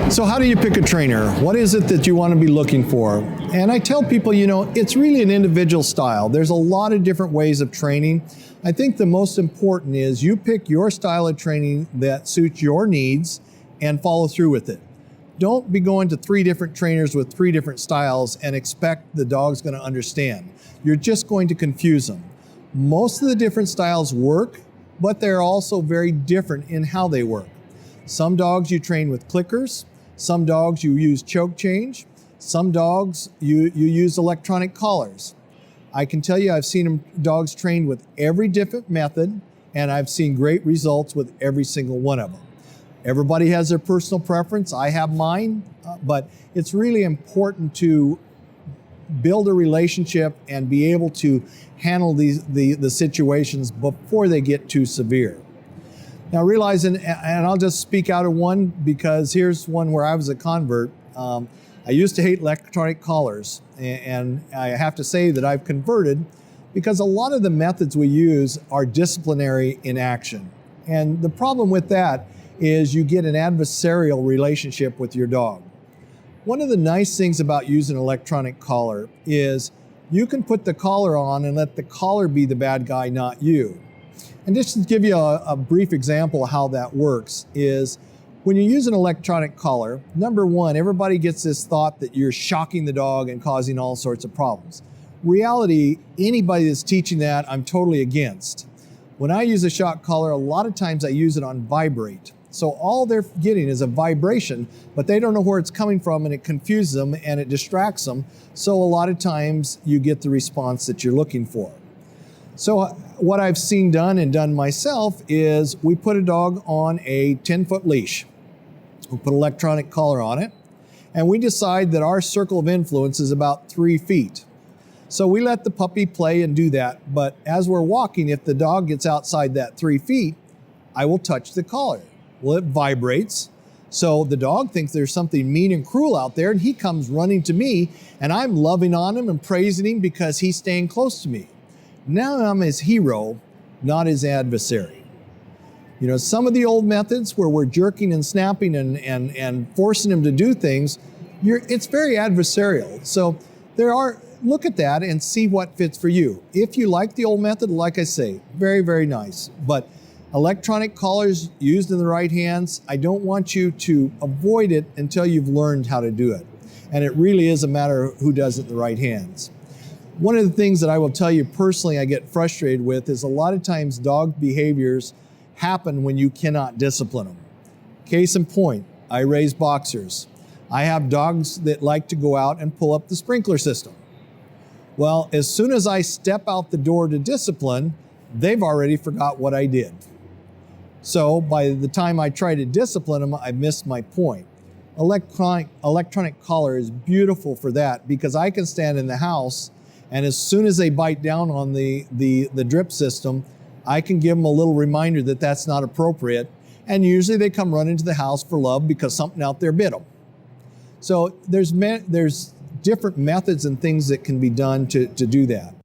So how do you pick a trainer? What is it that you want to be looking for? And I tell people, it's really an individual style. There's a lot of different ways of training. I think the most important is you pick your style of training that suits your needs and follow through with it. Don't be going to 3 different trainers with 3 different styles and expect the dog's going to understand. You're just going to confuse them. Most of the different styles work, but they're also very different in how they work. Some dogs you train with clickers. Some dogs you use choke change. Some dogs you use electronic collars. I can tell you I've seen dogs trained with every different method, and I've seen great results with every single one of them. Everybody has their personal preference. I have mine, but it's really important to build a relationship and be able to handle the situations before they get too severe. Now realizing, and I'll just speak out of one because here's one where I was a convert. I used to hate electronic collars, and I have to say that I've converted because a lot of the methods we use are disciplinary in action. And the problem with that is you get an adversarial relationship with your dog. One of the nice things about using an electronic collar is you can put the collar on and let the collar be the bad guy, not you. And just to give you a brief example of how that works is when you use an electronic collar, number one, everybody gets this thought that you're shocking the dog and causing all sorts of problems. Reality, anybody that's teaching that, I'm totally against. When I use a shock collar, a lot of times I use it on vibrate. So all they're getting is a vibration, but they don't know where it's coming from, and it confuses them and it distracts them. So a lot of times you get the response that you're looking for. So what I've seen done and done myself is we put a dog on a 10-foot leash. We put an electronic collar on it, and we decide that our circle of influence is about 3 feet. So we let the puppy play and do that, but as we're walking, if the dog gets outside that 3 feet, I will touch the collar. Well, it vibrates. So the dog thinks there's something mean and cruel out there, and he comes running to me, and I'm loving on him and praising him because he's staying close to me. Now I'm his hero, not his adversary. Some of the old methods where we're jerking and snapping and forcing him to do things, it's very adversarial. So look at that and see what fits for you. If you like the old method, like I say, very, very nice. But electronic collars used in the right hands, I don't want you to avoid it until you've learned how to do it. And it really is a matter of who does it in the right hands. One of the things that I will tell you personally I get frustrated with is a lot of times dog behaviors happen when you cannot discipline them. Case in point, I raise boxers. I have dogs that like to go out and pull up the sprinkler system. Well, as soon as I step out the door to discipline, they've already forgot what I did. So by the time I try to discipline them, I missed my point. Electronic collar is beautiful for that because I can stand in the house, and as soon as they bite down on the drip system, I can give them a little reminder that that's not appropriate. And usually they come running to the house for love because something out there bit them. So there's different methods and things that can be done to do that.